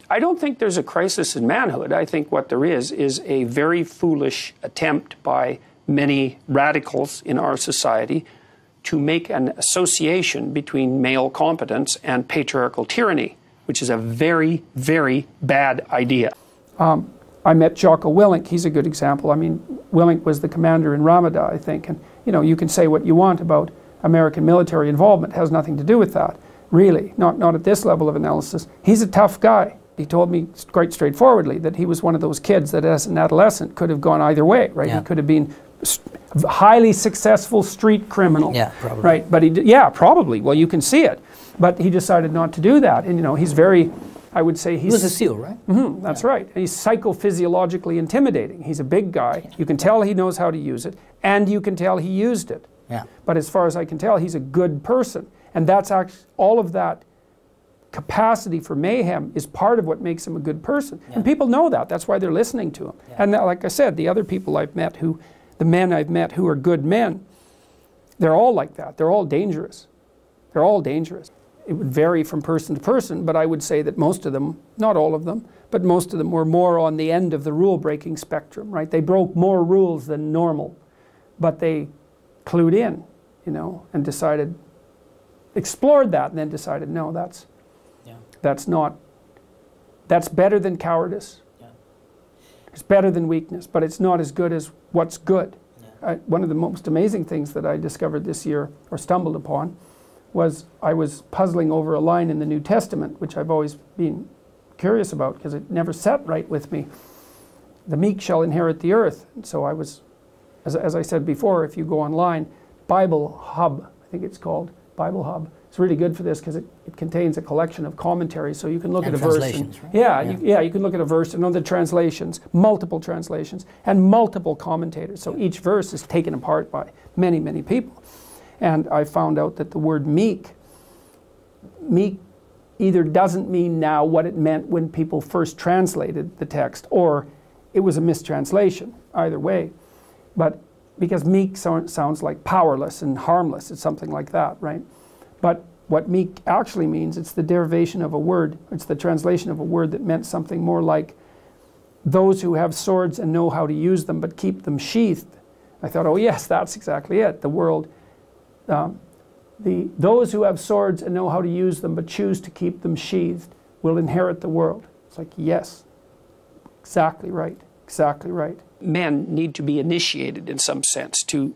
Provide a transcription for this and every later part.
I don't think there's a crisis in manhood. I think what there is a very foolish attempt by many radicals in our society to make an association between male competence and patriarchal tyranny, which is a very, very bad idea. I met Jocko Willink. He's a good example. I mean, Willink was the commander in Ramada, I think. And, you know, you can say what you want about American military involvement. It has nothing to do with that, really. Not at this level of analysis. He's a tough guy. He told me quite straightforwardly that he was one of those kids that as an adolescent could have gone either way, right? Yeah. He could have been a highly successful street criminal. Yeah, probably. Right, but yeah, probably. Well, you can see it. But he decided not to do that. And, you know, he's very, I would say he's... He was a SEAL, right? Mm-hmm, that's right. And he's psychophysiologically intimidating. He's a big guy. You can tell he knows how to use it, and you can tell he used it. Yeah. But as far as I can tell, he's a good person. And that's actually, all of that capacity for mayhem is part of what makes him a good person. Yeah. And people know that. That's why they're listening to him. Yeah. And like I said, the other people I've met the men I've met who are good men, they're all like that. They're all dangerous. They're all dangerous. It would vary from person to person, but I would say that most of them, not all of them, but most of them were more on the end of the rule-breaking spectrum, right? They broke more rules than normal, but they clued in, you know, and explored that, and then decided, no, that's better than cowardice. Yeah. It's better than weakness, but it's not as good as what's good. Yeah. One of the most amazing things that I discovered this year, or stumbled upon, was I was puzzling over a line in the New Testament, which I've always been curious about because it never sat right with me. The meek shall inherit the earth. And so I was, as I said before, if you go online, Bible Hub, I think it's called, Bible Hub. It's really good for this because it contains a collection of commentaries, so you can look at a verse. And, right? Yeah, you can look at a verse and know the translations, multiple translations, and multiple commentators. So each verse is taken apart by many, many people. And I found out that the word meek either doesn't mean now what it meant when people first translated the text, or it was a mistranslation, either way. But because meek sounds like powerless and harmless, it's something like that, right? But what meek actually means, it's the derivation of a word, it's the translation of a word that meant something more like those who have swords and know how to use them but keep them sheathed. I thought, oh yes, that's exactly it. The world, those who have swords and know how to use them but choose to keep them sheathed will inherit the world. It's like, yes, exactly right, exactly right. Men need to be initiated in some sense to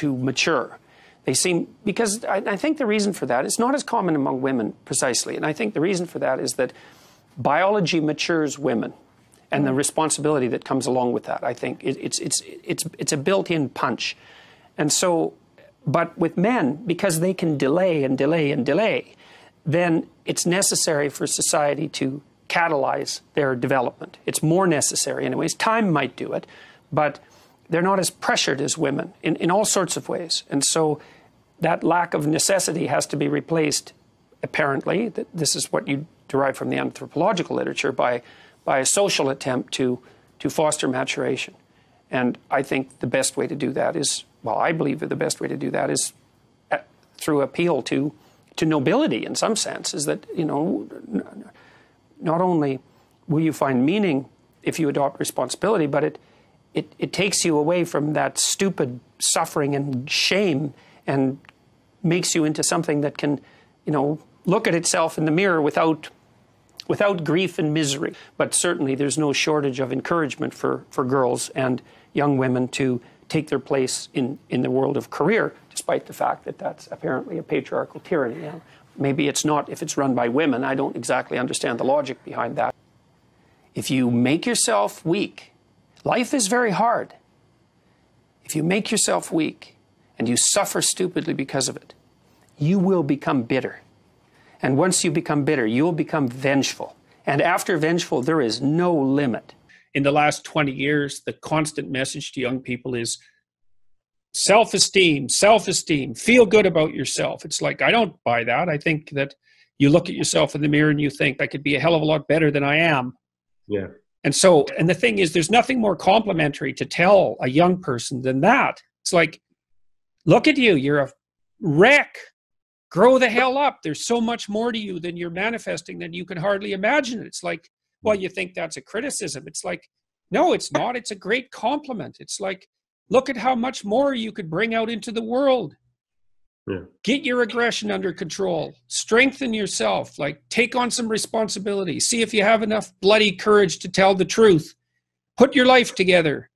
mature. They seem, because I think the reason for that is not as common among women precisely, and I think the reason for that is that biology matures women and the responsibility that comes along with that. I think it's a built-in punch. And so, but with men, because they can delay and delay and delay, then it's necessary for society to catalyze their development. It's more necessary anyways. Time might do it, but they're not as pressured as women in all sorts of ways. And so that lack of necessity has to be replaced, apparently. This is what you derive from the anthropological literature, by a social attempt to foster maturation. And I think the best way to do that is, well, I believe that the best way to do that is through appeal to nobility in some sense, is that, you know, not only will you find meaning if you adopt responsibility, but it takes you away from that stupid suffering and shame and makes you into something that can, you know, look at itself in the mirror without grief and misery. But certainly there's no shortage of encouragement for girls and young women to take their place in the world of career, despite the fact that that's apparently a patriarchal tyranny. You know? Maybe it's not if it's run by women. I don't exactly understand the logic behind that. If you make yourself weak, life is very hard. If you make yourself weak and you suffer stupidly because of it, you will become bitter. And once you become bitter, you will become vengeful. And after vengeful, there is no limit. In the last 20 years, the constant message to young people is self-esteem, self-esteem, feel good about yourself. It's like, I don't buy that. I think that you look at yourself in the mirror and you think, I could be a hell of a lot better than I am. Yeah. And so, and the thing is, there's nothing more complimentary to tell a young person than that. It's like, look at you, you're a wreck. Grow the hell up. There's so much more to you than you're manifesting than you can hardly imagine. It's like, well, you think that's a criticism. It's like, no, it's not. It's a great compliment. It's like, look at how much more you could bring out into the world. Yeah. Get your aggression under control. Strengthen yourself. Like, take on some responsibility. See if you have enough bloody courage to tell the truth. Put your life together.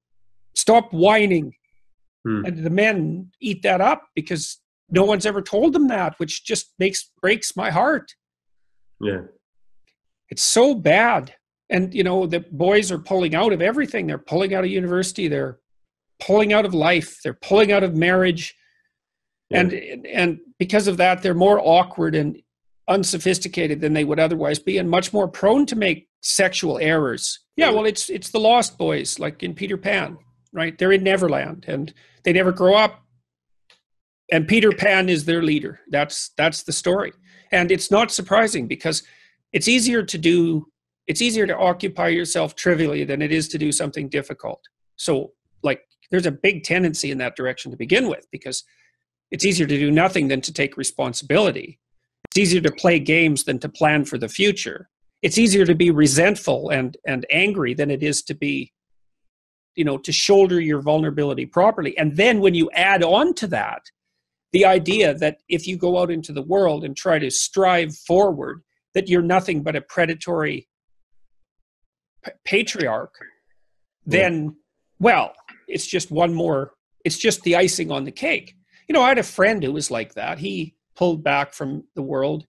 Stop whining. And the men eat that up because no one's ever told them that, which just breaks my heart. Yeah. It's so bad. And, you know, the boys are pulling out of everything. They're pulling out of university. They're pulling out of life. They're pulling out of marriage. Yeah. And because of that, they're more awkward and unsophisticated than they would otherwise be, and much more prone to make sexual errors. Yeah, well, it's the Lost Boys, like in Peter Pan, right? They're in Neverland, and they never grow up. And Peter Pan is their leader. That's the story. And it's not surprising, because it's easier to occupy yourself trivially than it is to do something difficult. So, like, there's a big tendency in that direction to begin with, because it's easier to do nothing than to take responsibility. It's easier to play games than to plan for the future. It's easier to be resentful and angry than it is to be, you know, to shoulder your vulnerability properly. And then when you add on to that, the idea that if you go out into the world and try to strive forward, that you're nothing but a predatory patriarch, then, well, it's just it's just the icing on the cake. You know, I had a friend who was like that. He pulled back from the world,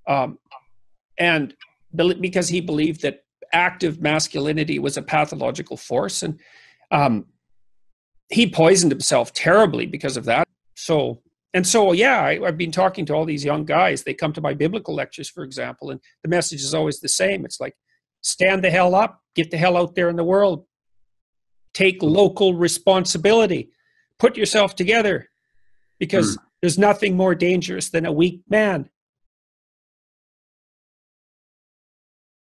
and because he believed that active masculinity was a pathological force, and he poisoned himself terribly because of that. So yeah, I've been talking to all these young guys. They come to my biblical lectures, for example, and the message is always the same. It's like, stand the hell up, get the hell out there in the world, take local responsibility, put yourself together, because there's nothing more dangerous than a weak man.